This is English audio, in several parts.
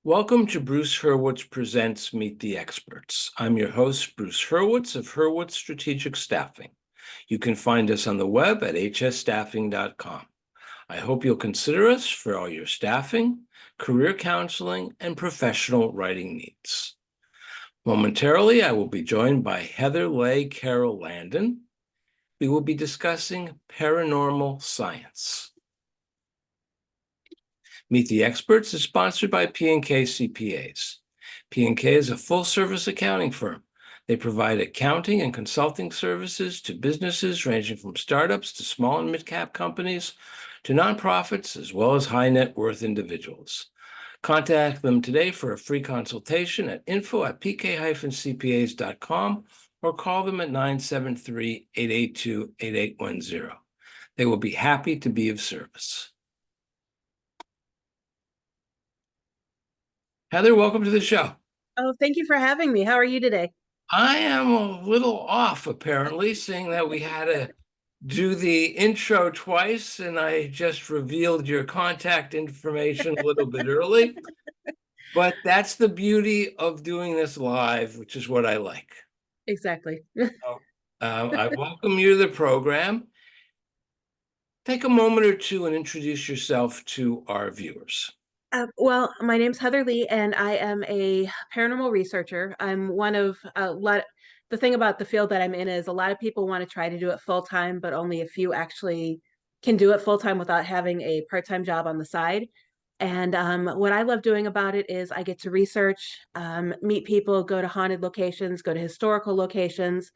Welcome to Bruce Hurwitz Presents Meet the Experts. I'm your host, Bruce Hurwitz of Hurwitz Strategic Staffing. You can find us on the web at hsstaffing.com. I hope you'll consider us for all your staffing, career counseling, and professional writing needs. Momentarily, I will be joined by Heather Leigh Carol Landon. We will be discussing paranormal science. Meet the Experts is sponsored by P&K CPAs. P&K is a full-service accounting firm. They provide accounting and consulting services to businesses ranging from startups to small and mid-cap companies to nonprofits, as well as high net worth individuals. Contact them today for a free consultation at info@pk-cpas.com or call them at 973-882-8810. They will be happy to be of service. Heather, welcome to the show. Oh, thank you for having me. How are you today? I am a little off, apparently, seeing that we had to do the intro twice, and I just revealed your contact information a little bit early. But that's the beauty of doing this live, which is what I like. Exactly. I welcome you to the program. Take a moment or two and introduce yourself to our viewers. Well, my name's Heather Leigh, and I am a paranormal researcher. I'm one of a lot. The thing about the field that I'm in is a lot of people want to try to do it full time, but only a few actually can do it full time without having a part-time job on the side. And what I love doing about it is I get to research, meet people, go to haunted locations, go to historical locations.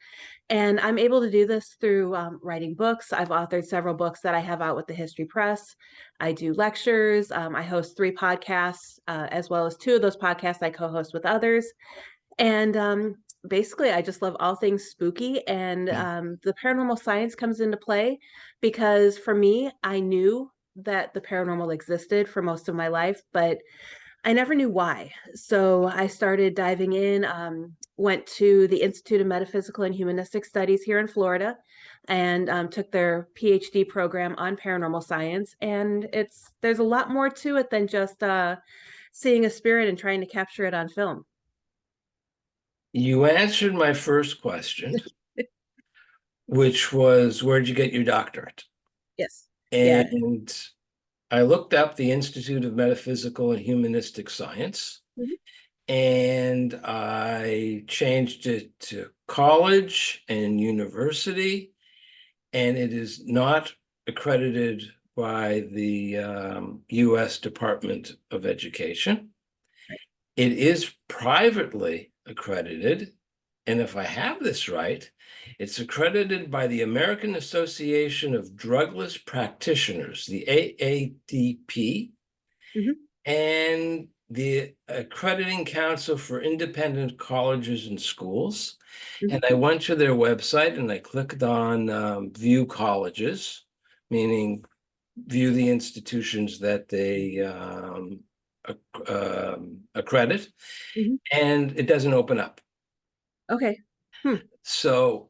And I'm able to do this through writing books. I've authored several books that I have out with the History Press. I do lectures. I host 3 podcasts, as well as 2 of those podcasts I co-host with others. And basically, I just love all things spooky. And the paranormal science comes into play because for me, I knew that the paranormal existed for most of my life, but I never knew why. So I started diving in, went to the Institute of Metaphysical and Humanistic Studies here in Florida and took their PhD program on paranormal science. And there's a lot more to it than just seeing a spirit and trying to capture it on film. You answered my first question, which was, where'd you get your doctorate? Yes. Yeah. And I looked up the Institute of Metaphysical and Humanistic Science, and I changed it to college and university, and it is not accredited by the U.S. Department of Education. It is privately accredited, and if I have this right, it's accredited by the American Association of Drugless Practitioners, the AADP, and the Accrediting Council for Independent Colleges and Schools. And I went to their website and I clicked on View Colleges, meaning view the institutions that they accredit, and it doesn't open up. Okay. So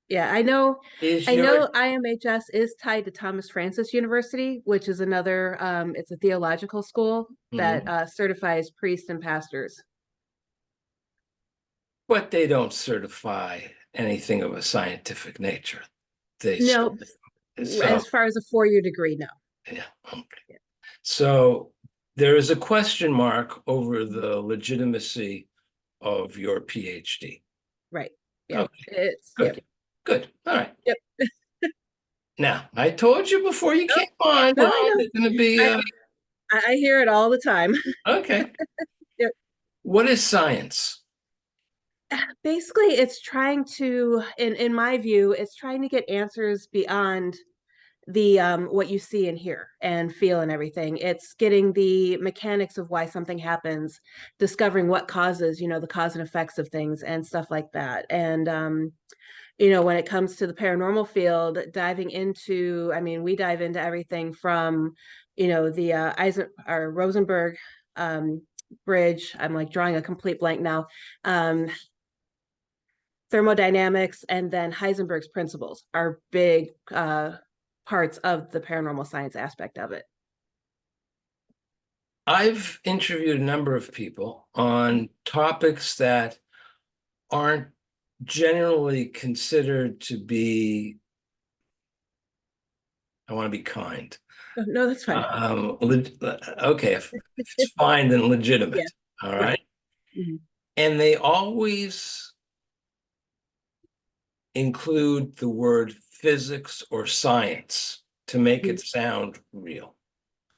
yeah, I know your IMHS is tied to Thomas Francis University, which is another it's a theological school that certifies priests and pastors. But they don't certify anything of a scientific nature. No, as far as a 4-year degree, no. Yeah. Okay. Yeah. So there is a question mark over the legitimacy of your PhD. Right. Yeah. Okay. It's good. Yeah. Good. All right. Yep. Now, I told you before you came on that it's going to be. I hear it all the time. Okay. Yep. What is science? Basically, it's trying to, in my view, it's trying to get answers beyond the what you see and hear and feel and everything. It's getting the mechanics of why something happens, discovering what causes, the cause and effects of things and stuff like that. And when it comes to the paranormal field, diving into, we dive into everything from, the Rosenberg bridge. I'm like drawing a complete blank now. Thermodynamics and then Heisenberg's principles are big parts of the paranormal science aspect of it. I've interviewed a number of people on topics that aren't generally considered to be, I want to be kind. Oh, no, that's fine. Okay, if it's fine, then Yeah, legitimate. All right. right. Mhm. And they always include the word physics or science to make Mhm. it sound real.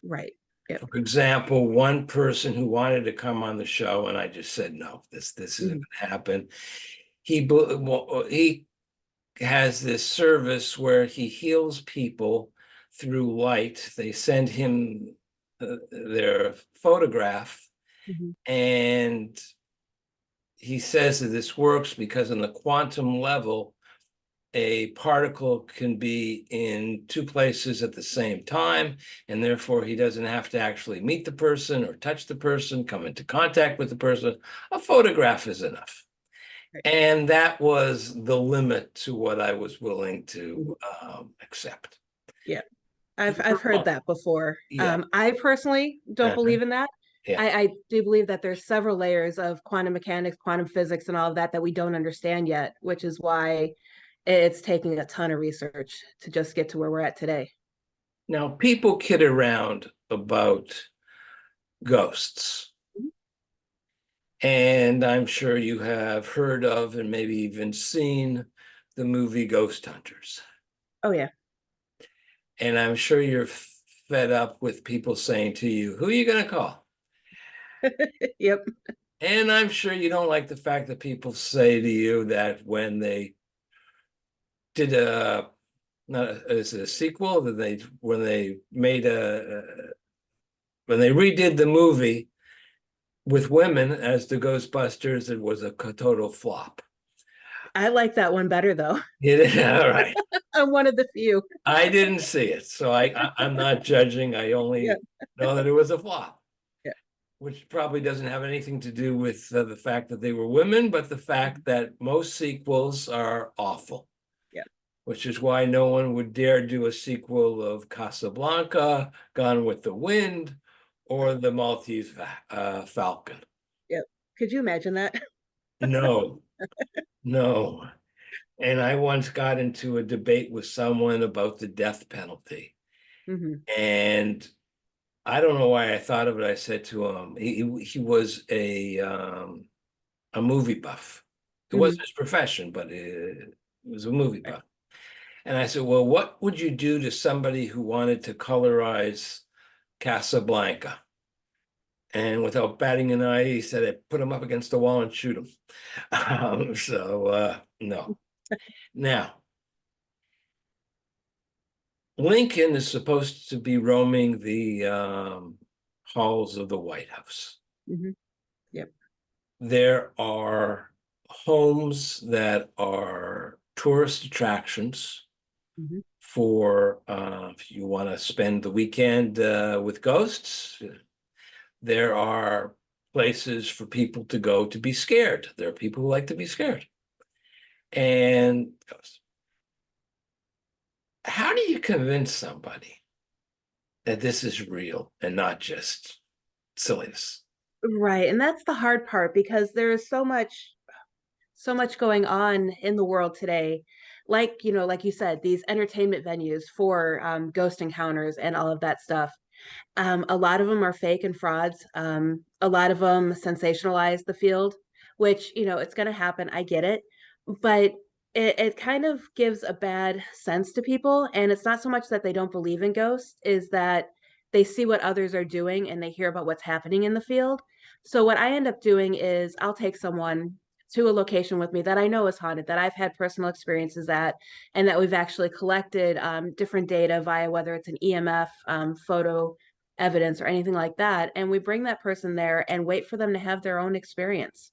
Right. Yep. For example, one person who wanted to come on the show, and I just said, no, this isn't Mhm. going to happen. He has this service where he heals people through light. They send him their photograph, Mhm. and he says that this works because on the quantum level, a particle can be in two places at the same time, and therefore he doesn't have to actually meet the person or touch the person, come into contact with the person. A photograph is enough. Right. And that was the limit to what I was willing Mhm. to accept. Yeah. You're I've heard wrong. that before. Yeah. I personally don't Uh-huh. believe in that. Yeah. I do believe that there's several layers of quantum mechanics, quantum physics, and all of that that we don't understand yet, which is why it's taking a ton of research to just get to where we're at today. Now, people kid around about ghosts. And I'm sure you have heard of and maybe even seen the movie Ghost Hunters. Oh yeah. And I'm sure you're fed up with people saying to you, who are you going to call? Yep. And I'm sure you don't like the fact that people say to you that when they did a, not a, is it a sequel that when they made when they redid the movie with women as the Ghostbusters, it was a total flop. I like that one better though. All right. I'm one of the few. I didn't see it, so I'm not judging. I Yeah. only know that it was a flop, Yeah. which probably doesn't have anything to do with the fact that they were women, but the fact that most sequels are awful, Yeah. which is why no one would dare do a sequel of Casablanca, Gone with the Wind, or The Maltese Falcon. Yep. Could you imagine that? No, no. And I once got into a debate with someone about the death penalty. Hmm. And I don't know why I thought of it. I said to him, he was a movie buff. It Hmm. wasn't his profession, but it was a movie buff. And I said, well, what would you do to somebody who wanted to colorize Casablanca? And without batting an eye, he said, I'd put him up against the wall and shoot him. No. Now, Lincoln is supposed to be roaming the halls of the White House. Hmm. Yep. There are homes that are tourist attractions Hmm. for if you want to spend the weekend with ghosts. There are places for people to go to be scared. There are people who like to be scared. And how do you convince somebody that this is real and not just silliness? Right. And that's the hard part because there is so much going on in the world today. Like, like you said, these entertainment venues for ghost encounters and all of that stuff. A lot of them are fake and frauds. A lot of them sensationalize the field, which, it's going to happen. I get it. But it kind of gives a bad sense to people. And it's not so much that they don't believe in ghosts, is that they see what others are doing and they hear about what's happening in the field. So what I end up doing is I'll take someone to a location with me that I know is haunted, that I've had personal experiences at, and that we've actually collected different data via whether it's an EMF, photo evidence, or anything like that. And we bring that person there and wait for them to have their own experience.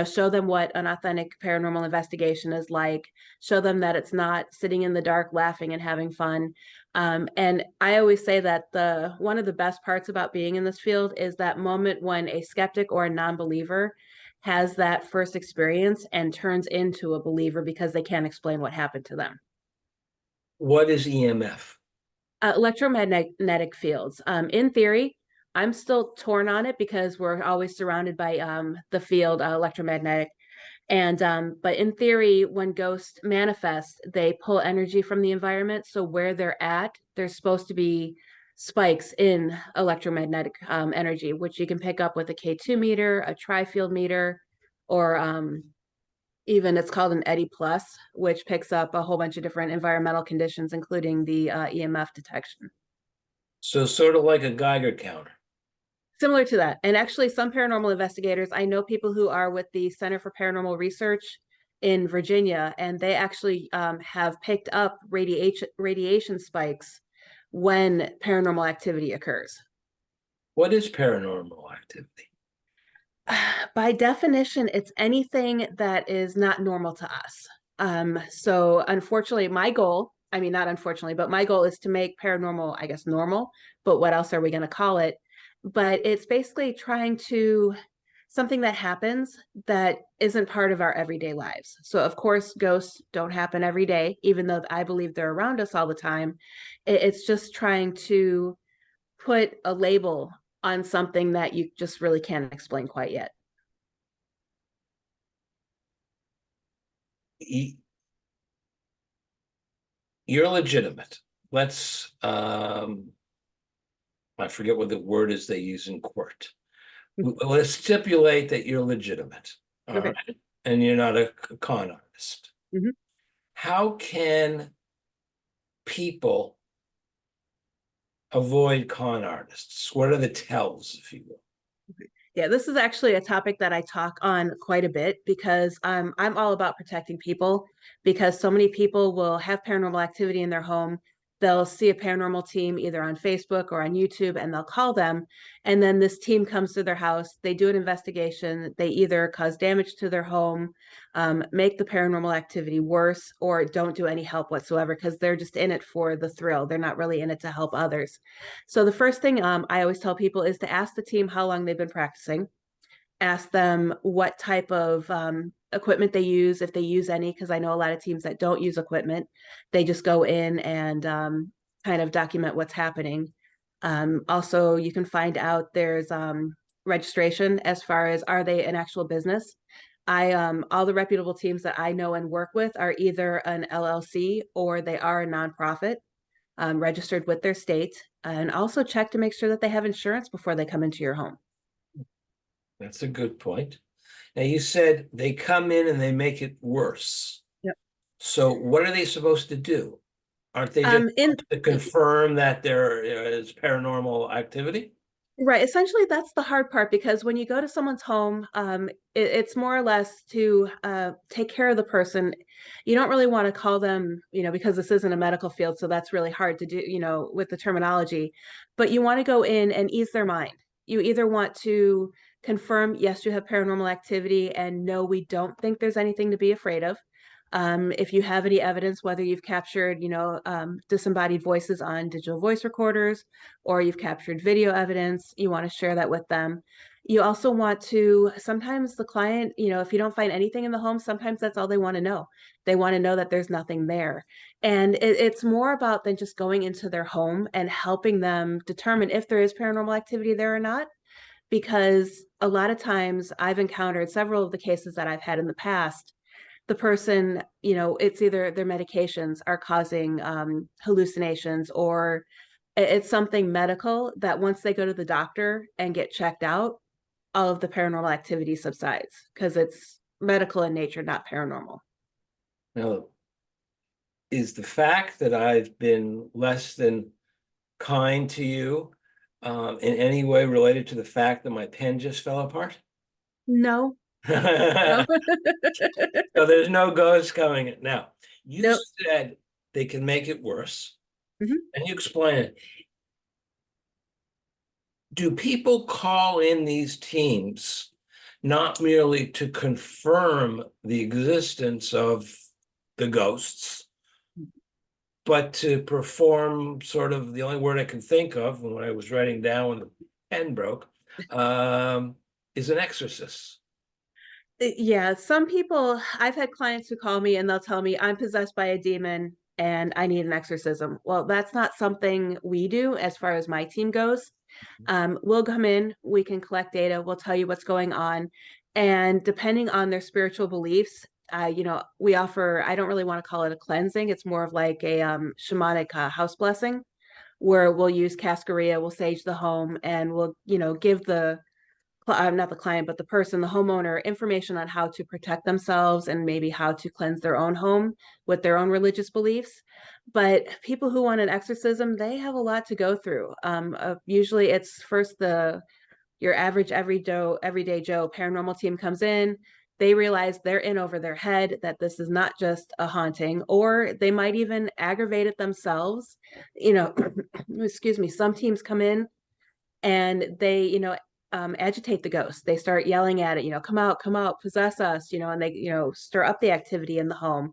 Show them what an authentic paranormal investigation is like, show them that it's not sitting in the dark laughing and having fun. And I always say that the one of the best parts about being in this field is that moment when a skeptic or a non-believer has that first experience and turns into a believer because they can't explain what happened to them. What is EMF? Electromagnetic fields. In theory, I'm still torn on it because we're always surrounded by the field electromagnetic. And but in theory, when ghosts manifest, they pull energy from the environment. So where they're at, there's supposed to be spikes in electromagnetic energy, which you can pick up with a K2 meter, a tri-field meter, or even it's called an Eddy Plus, which picks up a whole bunch of different environmental conditions, including the EMF detection. So sort of like a Geiger counter. Similar to that. And actually, some paranormal investigators, I know people who are with the Center for Paranormal Research in Virginia, and they actually have picked up radiation spikes when paranormal activity occurs. What is paranormal activity? By definition, it's anything that is not normal to us. So unfortunately, my goal, I mean, not unfortunately, but my goal is to make paranormal, I guess, normal. But what else are we going to call it? But it's basically trying to something that happens that isn't part of our everyday lives. So of course, ghosts don't happen every day, even though I believe they're around us all the time. It's just trying to put a label on something that you just really can't explain quite yet. You're legitimate. Let's I forget what the word is they use in court. Let's stipulate that you're legitimate, all Okay. right, and you're not a con artist. Mhm. How can people avoid con artists? What are the tells, if you will? Yeah, this is actually a topic that I talk on quite a bit because I'm all about protecting people because so many people will have paranormal activity in their home. They'll see a paranormal team either on Facebook or on YouTube and they'll call them. And then this team comes to their house, they do an investigation, they either cause damage to their home, make the paranormal activity worse, or don't do any help whatsoever because they're just in it for the thrill. They're not really in it to help others. So the first thing I always tell people is to ask the team how long they've been practicing, ask them what type of equipment they use, if they use any, because I know a lot of teams that don't use equipment. They just go in and kind of document what's happening. Also, you can find out there's registration as far as are they an actual business. I all the reputable teams that I know and work with are either an LLC or they are a nonprofit registered with their state, and also check to make sure that they have insurance before they come into your home. That's a good point. Now, you said they come in and they make it worse. Yep. So what are they supposed to do? Aren't they just In to confirm that there is paranormal activity? Right. Essentially, that's the hard part because when you go to someone's home, it's more or less to take care of the person. You don't really want to call them, because this isn't a medical field, so that's really hard to do, with the terminology. But you want to go in and ease their mind. You either want to confirm, yes, you have paranormal activity, and no, we don't think there's anything to be afraid of. If you have any evidence, whether you've captured, disembodied voices on digital voice recorders, or you've captured video evidence, you want to share that with them. You also want to, sometimes the client, if you don't find anything in the home, sometimes that's all they want to know. They want to know that there's nothing there. And it's more about than just going into their home and helping them determine if there is paranormal activity there or not. Because a lot of times I've encountered several of the cases that I've had in the past, the person, it's either their medications are causing hallucinations or it's something medical that once they go to the doctor and get checked out, all of the paranormal activity subsides because it's medical in nature, not paranormal. Now, is the fact that I've been less than kind to you in any way related to the fact that my pen just fell apart? No, no, So there's no ghost coming in. Now, you nope. said they can make it worse, Mhm. and you explain it. Do people call in these teams not merely to confirm the existence of the ghosts, but to perform sort of the only word I can think of when I was writing down when the pen broke, is an exorcist. Yeah, some people, I've had clients who call me and they'll tell me I'm possessed by a demon and I need an exorcism. Well, that's not something we do as far as my team goes. We'll come in, we can collect data, we'll tell you what's going on. And depending on their spiritual beliefs, we offer, I don't really want to call it a cleansing. It's more of like a shamanic house blessing where we'll use cascarilla, we'll sage the home, and we'll, give the not the client, but the person, the homeowner, information on how to protect themselves and maybe how to cleanse their own home with their own religious beliefs. But people who want an exorcism, they have a lot to go through. Usually it's first your average everyday Joe paranormal team comes in. They realize they're in over their head, that this is not just a haunting, or they might even aggravate it themselves. Excuse me, some teams come in and they, agitate the ghost. They start yelling at it, come out, possess us, and they, stir up the activity in the home.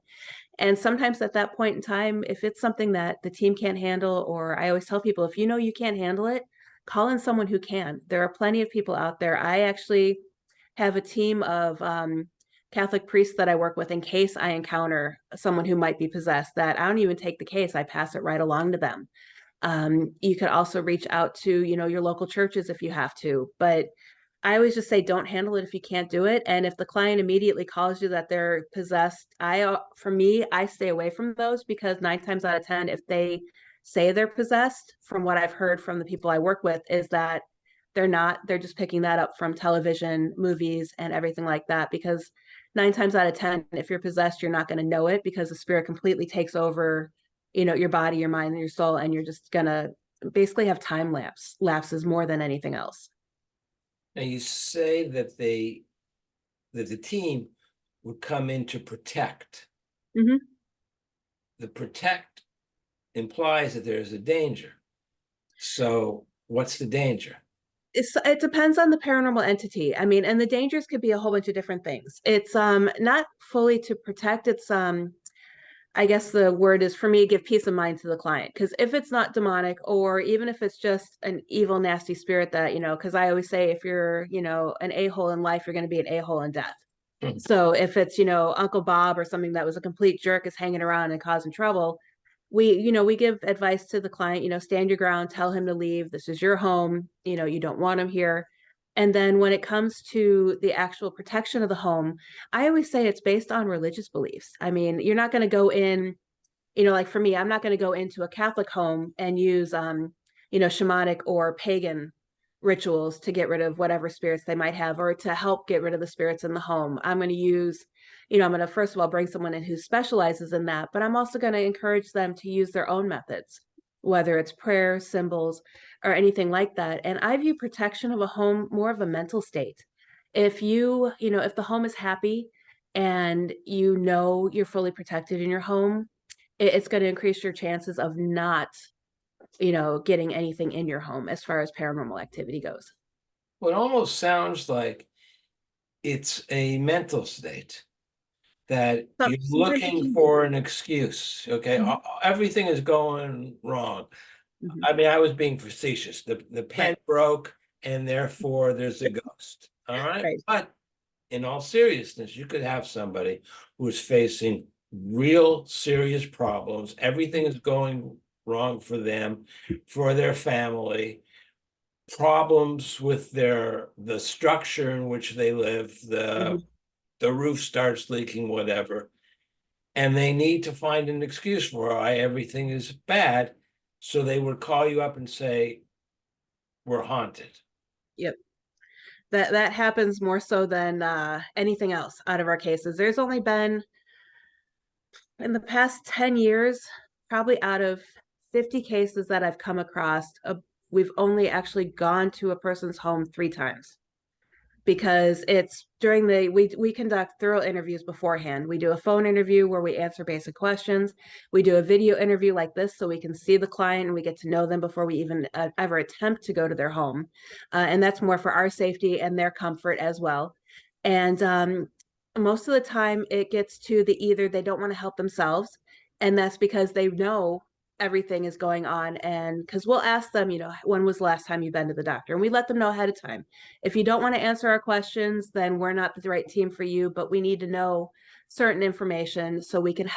And sometimes at that point in time, if it's something that the team can't handle, or I always tell people, if you know you can't handle it, call in someone who can. There are plenty of people out there. I actually have a team of Catholic priests that I work with in case I encounter someone who might be possessed, that I don't even take the case, I pass it right along to them. You could also reach out to, your local churches if you have to, but I always just say don't handle it if you can't do it. And if the client immediately calls you that they're possessed, for me, I stay away from those, because 9 times out of 10, if they say they're possessed, from what I've heard from the people I work with, is that they're not, they're just picking that up from television, movies, and everything like that. Because 9 times out of 10, if you're possessed, you're not going to know it, because the spirit completely takes over, your body, your mind, and your soul, and you're just gonna basically have lapses more than anything else. Now you say that the team would come in to protect. Mm-hmm. The protect implies that there's a danger. So what's the danger? It depends on the paranormal entity. I mean, and the dangers could be a whole bunch of different things. It's not fully to protect. It's I guess the word is, for me, give peace of mind to the client. Because if it's not demonic, or even if it's just an evil, nasty spirit that, because I always say, if you're, an a-hole in life, you're going to be an a-hole in death. So if it's, Uncle Bob or something that was a complete jerk is hanging around and causing trouble, we give advice to the client, stand your ground, tell him to leave. This is your home. You don't want him here. And then when it comes to the actual protection of the home, I always say it's based on religious beliefs. I mean, you're not going to go in, like for me, I'm not going to go into a Catholic home and use, shamanic or pagan rituals to get rid of whatever spirits they might have, or to help get rid of the spirits in the home. I'm going to use, I'm going to first of all bring someone in who specializes in that, but I'm also going to encourage them to use their own methods, whether it's prayer, symbols, or anything like that. And I view protection of a home more of a mental state. If if the home is happy and you're fully protected in your home, it's going to increase your chances of not, getting anything in your home as far as paranormal activity goes. Well, it almost sounds like it's a mental state, that you're Sometimes it looking can be. for an excuse. Okay. Mhm. Everything is going wrong. Mhm. I mean, I was being facetious. The pen Right, broke, and therefore there's a ghost. All right. right. But in all seriousness, you could have somebody who is facing real serious problems. Everything is going wrong for them, for their family, problems with the structure in which they live, Mhm. the roof starts leaking, whatever. And they need to find an excuse for why everything is bad. So they would call you up and say, we're haunted. Yep. That happens more so than anything else out of our cases. There's only been, in the past 10 years, probably out of 50 cases that I've come across, we've only actually gone to a person's home 3 times, because it's during we conduct thorough interviews beforehand. We do a phone interview where we answer basic questions. We do a video interview like this so we can see the client and we get to know them before we even ever attempt to go to their home. And that's more for our safety and their comfort as well. And most of the time it gets to the, either they don't want to help themselves, and that's because they know everything is going on. And because we'll ask them, when was the last time you've been to the doctor, and we let them know ahead of time. If you don't want to answer our questions, then we're not the right team for you, but we need to know certain information so we can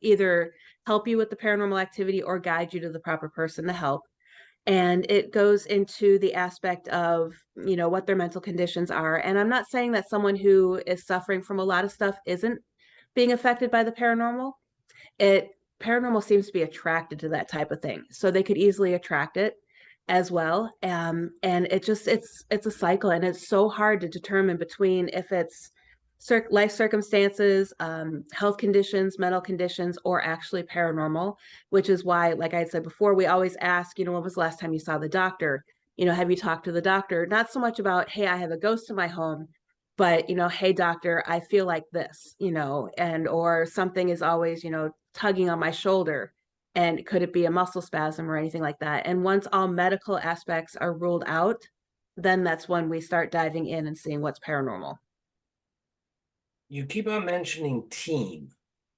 either help you with the paranormal activity or guide you to the proper person to help. And it goes into the aspect of, what their mental conditions are. And I'm not saying that someone who is suffering from a lot of stuff isn't being affected by the paranormal. It Paranormal seems to be attracted to that type of thing, so they could easily attract it as well. And it's a cycle, and it's so hard to determine between if it's life circumstances, health conditions, mental conditions, or actually paranormal. Which is why, like I said before, we always ask, when was the last time you saw the doctor? Have you talked to the doctor? Not so much about, hey, I have a ghost in my home, but hey doctor, I feel like this, and or something is always, tugging on my shoulder, and could it be a muscle spasm or anything like that? And once all medical aspects are ruled out, then that's when we start diving in and seeing what's paranormal. You keep on mentioning team.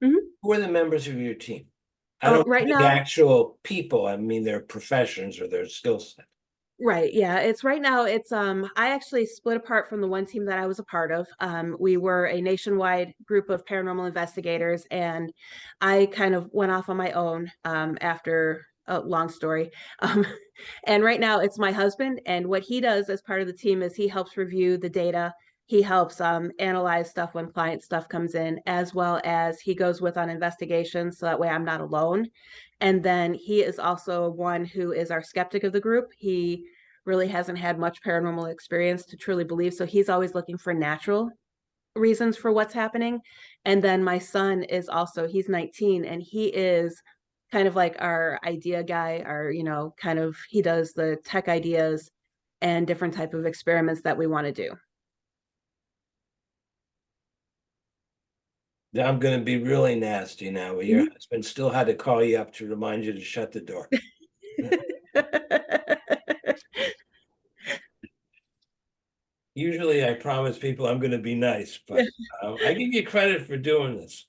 Hmm. Who are the members of your team? I Oh, don't right mean the now. actual people. I mean their professions or their skill set. Right. Yeah. It's right now. I actually split apart from the one team that I was a part of. We were a nationwide group of paranormal investigators, and I kind of went off on my own after a long story. Um, and right now it's my husband, and what he does as part of the team is he helps review the data. He helps analyze stuff when client stuff comes in, as well as he goes with on investigations, so that way I'm not alone. And then he is also one who is our skeptic of the group. He really hasn't had much paranormal experience to truly believe. So he's always looking for natural reasons for what's happening. And then my son is also, he's 19, and he is kind of like our idea guy, our, kind of, he does the tech ideas and different type of experiments that we want to do. I'm going to be really nasty now. Your Mhm. husband still had to call you up to remind you to shut the door. Usually I promise people I'm going to be nice, but I give you credit for doing this.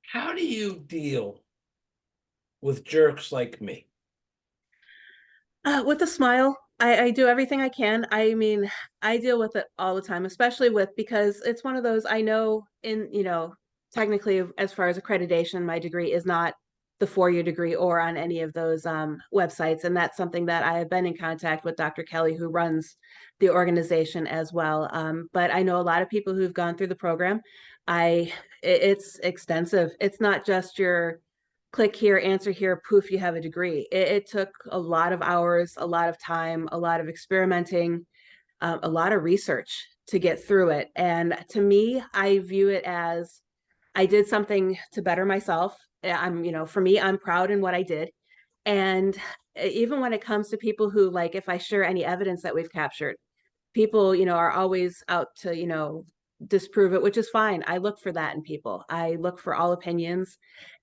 How do you deal with jerks like me? With a smile. I do everything I can. I mean, I deal with it all the time, especially because it's one of those. I know, technically, as far as accreditation, my degree is not the 4-year degree or on any of those websites. And that's something that I have been in contact with Dr. Kelly, who runs the organization as well. But I know a lot of people who've gone through the program. It's extensive. It's not just your click here, answer here, poof, you have a degree. It took a lot of hours, a lot of time, a lot of experimenting, a lot of research to get through it. And to me, I view it as I did something to better myself. For me, I'm proud in what I did. And even when it comes to people who, like, if I share any evidence that we've captured, people, are always out to, disprove it, which is fine. I look for that in people. I look for all opinions.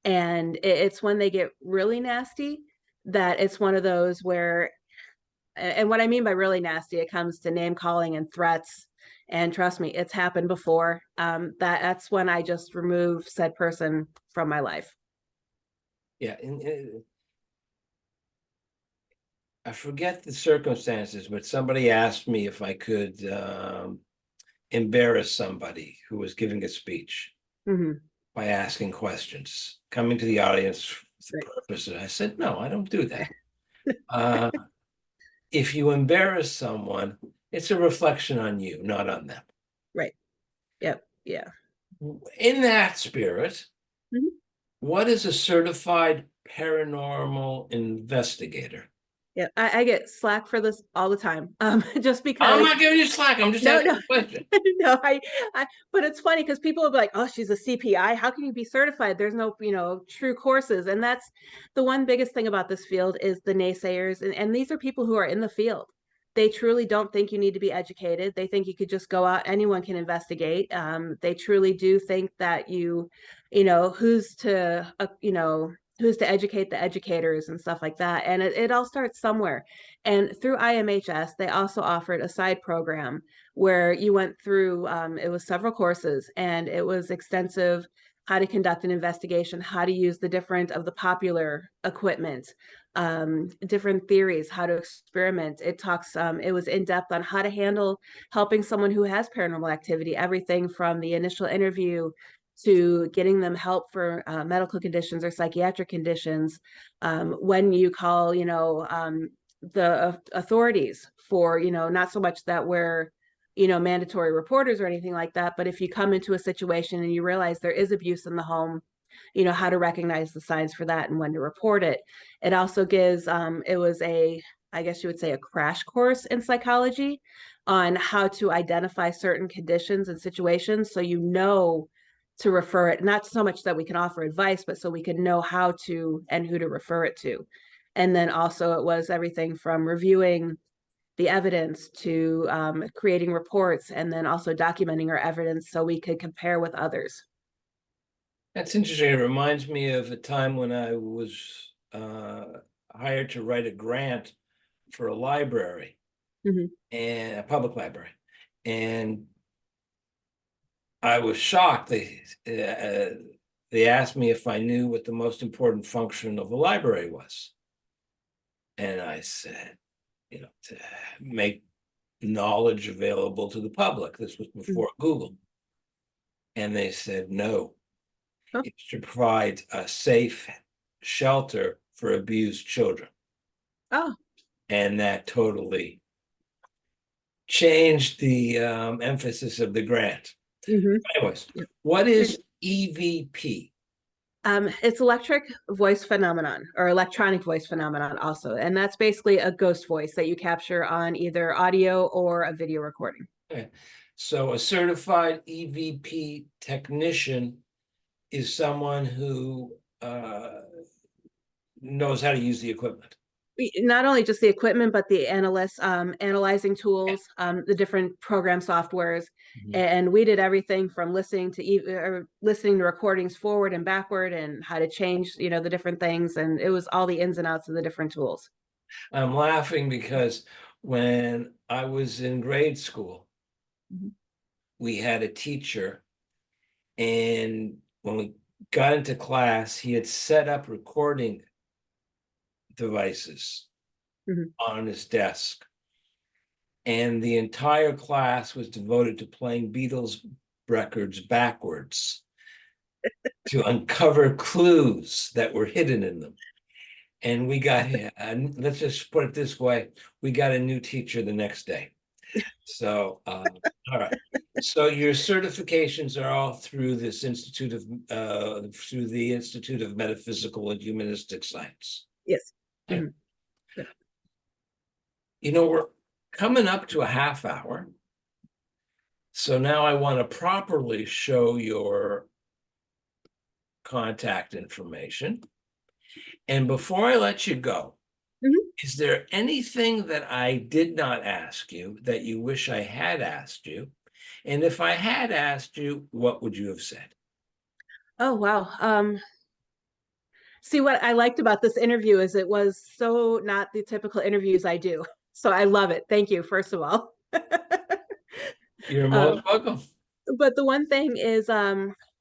And it's when they get really nasty that it's one of those where, and what I mean by really nasty, it comes to name calling and threats. And trust me, it's happened before. That's when I just remove said person from my life. Yeah, I forget the circumstances, but somebody asked me if I could embarrass somebody who was giving a speech Hmm. by asking questions, coming to the audience for the Right. purpose. And I said, no, I don't do that. Uh, if you embarrass someone, it's a reflection on you, not on them. Right. Yep. Yeah. In that spirit, Mhm. what is a certified paranormal investigator? Yeah. I get slack for this all the time. Just I'm because. not giving you slack. I'm just No, asking no, a question. no. But it's funny because people will be like, "Oh, she's a CPI. How can you be certified? There's no, true courses." And that's the one biggest thing about this field is the naysayers, and these are people who are in the field. They truly don't think you need to be educated. They think you could just go out. Anyone can investigate. They truly do think that who's to, who's to educate the educators and stuff like that. And it all starts somewhere. And through IMHS, they also offered a side program where you went through, it was several courses, and it was extensive: how to conduct an investigation, how to use the different of the popular equipment, different theories, how to experiment. It was in depth on how to handle helping someone who has paranormal activity, everything from the initial interview to getting them help for medical conditions or psychiatric conditions. When you call, the authorities for, not so much that we're, mandatory reporters or anything like that, but if you come into a situation and you realize there is abuse in the home, how to recognize the signs for that and when to report it. It also gives, it was I guess you would say, a crash course in psychology on how to identify certain conditions and situations so to refer it, not so much that we can offer advice, but so we can know how to and who to refer it to. And then also it was everything from reviewing the evidence to creating reports and then also documenting our evidence so we could compare with others. That's interesting. It reminds me of a time when I was hired to write a grant for a library, Mhm. and a public library. And I was shocked. They asked me if I knew what the most important function of a library was. And I said, to make knowledge available to the public. This was Mhm. before Google. And they said, no, Oh. it's to provide a safe shelter for abused children. Oh. And that totally changed the emphasis of the grant. Mhm. Anyways, Yep. what is EVP? It's electric voice phenomenon or electronic voice phenomenon also. And that's basically a ghost voice that you capture on either audio or a video recording. Okay. So a certified EVP technician is someone who knows how to use the equipment. Not only just the equipment, but the analyzing tools, the different program softwares. Mhm. And we did everything from listening to recordings forward and backward and how to change, the different things. And it was all the ins and outs of the different tools. I'm laughing because when I was in grade school, Mhm. we had a teacher, and when we got into class, he had set up recording devices Mhm. on his desk. And the entire class was devoted to playing Beatles records backwards to uncover clues that were hidden in them. And we got, let's just put it this way, we got a new teacher the next day. So, all right. So your certifications are all through this through the Institute of Metaphysical and Humanistic Science. Yes. Yeah. Mhm. Yep. We're coming up to a half hour. So now I want to properly show your contact information. And before I let you go, Mhm. is there anything that I did not ask you that you wish I had asked you? And if I had asked you, what would you have said? Oh, wow. See, what I liked about this interview is it was so not the typical interviews I do. So I love it. Thank you, first of all. You're most Um, welcome. but the one thing is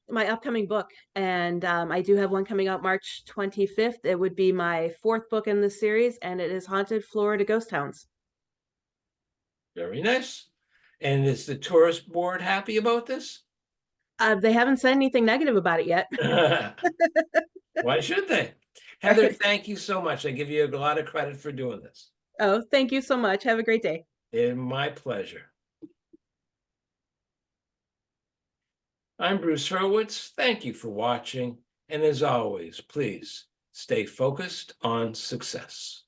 my upcoming book, and I do have one coming out March 25th. It would be my fourth book in this series, and it is Haunted Florida Ghost Towns. Very nice. And is the tourist board happy about this? They haven't said anything negative about it yet. Why should they? Heather, thank you so much. I give you a lot of credit for doing this. Oh, thank you so much. Have a great day. It's my pleasure. I'm Bruce Hurwitz. Thank you for watching. And as always, please stay focused on success.